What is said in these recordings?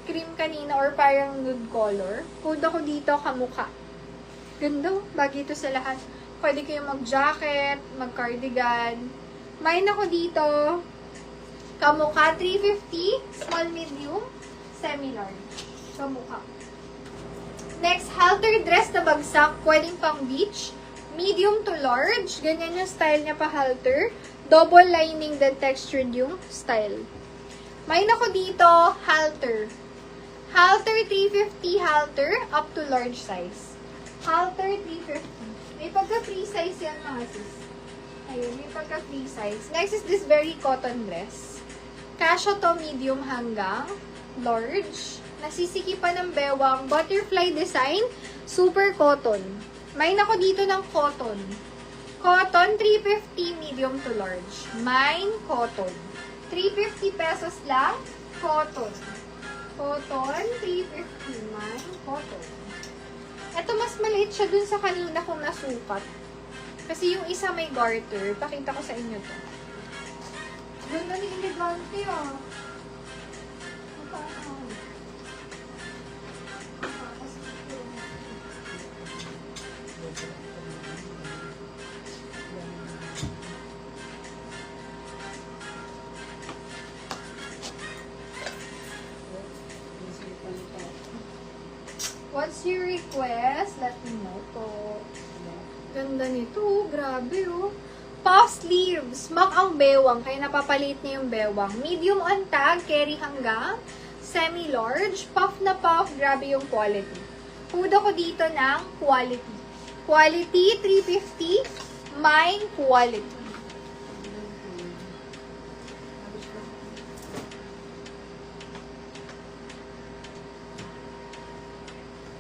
cream kanina or parang nude color. Code ako dito, kamukha. Ganda, bagay ito sa lahat. Pwede kayong mag-jacket, mag-cardigan. Mine ako dito, kamukha, 350, small, medium, semi-large. Kamukha. Next, halter dress na bagsak, pwedeng pang beach, medium to large. Ganyan yung style niya pa halter. Double lining then textured yung style. Mine ako dito, halter. Halter 350 halter up to large size. Halter 350. May pagka-free size yan mga sis. Ayun, may pagka-free size. Next is this very cotton dress. Kasha to medium hanggang large. Nasisikipan ng bewang. Butterfly design. Super cotton. Mine ako dito ng cotton. Cotton, 350 medium to large. Mine, cotton. 350 pesos lang. Cotton. Cotton, 350. Mine, cotton. Ito, mas maliit siya dun sa kanina kong nasukat. Kasi yung isa may garter. Pakita ko sa inyo to. Ganda ni elegante, ah. What's your request? Let me know po. Ganda nito. Grabe, oh. Puff sleeves. Smack ang bewang. Kaya napapalit niya yung bewang. Medium on tag. Carry hanggang semi-large. Puff na puff. Grabe yung quality. Food ako dito ng quality. Quality, 350. Mine, quality.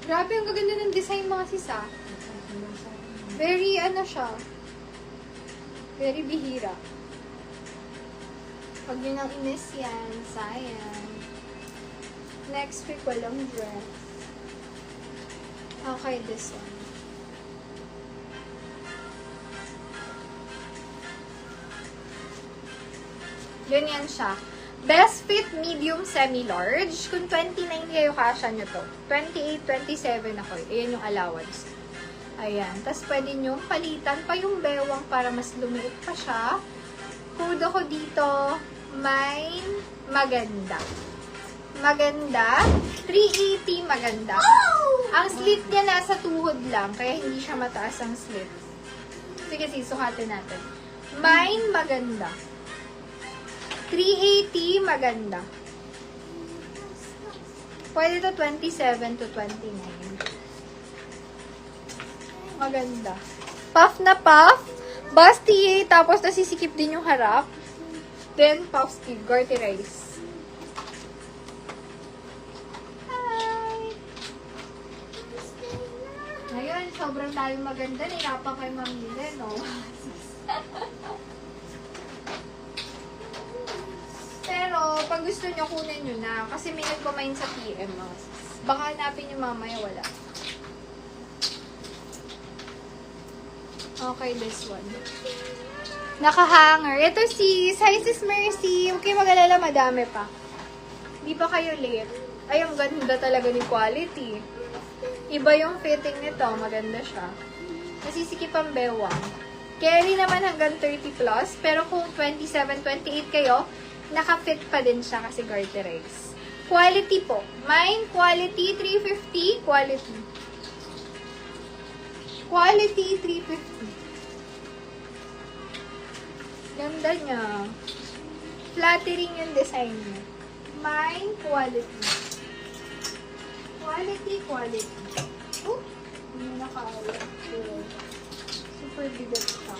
Grabe, ang gaganda ng design mga sisa. Very, ano siya, very bihira. Pag yun ang inis yan, sayang. Next week, walang dress. Okay, this one. Ganyan siya. Best fit, medium, semi-large. Kung 29 kayo, kasha nyo to. 28, 27 ako. Ayan yung allowance. Ayan. Tapos pwede nyo palitan pa yung bewang para mas lumiit pa siya. Code ako dito, mine, maganda. Maganda. 380, maganda. Ang slit niya nasa tuhod lang, kaya hindi siya mataas ang slit. Sige, susukatin natin. Mine, maganda. 380, maganda. Pwede to 27 to 29. Maganda. Puff na puff. Bustier, tapos nasisikip din yung harap. Then, puff sleeve, garterize. Hi! Ngayon, sobrang tayong maganda. Nirapan kayo mamili, no? Pero, pag gusto nyo, kunin nyo na. Kasi may nag-comment sa PM. Baka hanapin nyo mamaya, wala. Okay, this one. Naka-hanger. Ito sis. Hi sis Mercy. Huwag kayo mag-alala, madami pa. Di pa kayo late. Ay, ang ganda talaga ni quality. Iba yung fitting nito. Maganda siya. Nasisikip ang bewang. Carry naman hanggang 30 plus. Pero kung 27, 28 kayo, naka-fit pa din siya kasi garterize. Quality po. Mine, quality, 350. Quality. Quality, 350. Ganda niya. Flattering yung design niya. Mine, quality. Quality, quality. Oh, hindi nakaawa. Super bigat siya.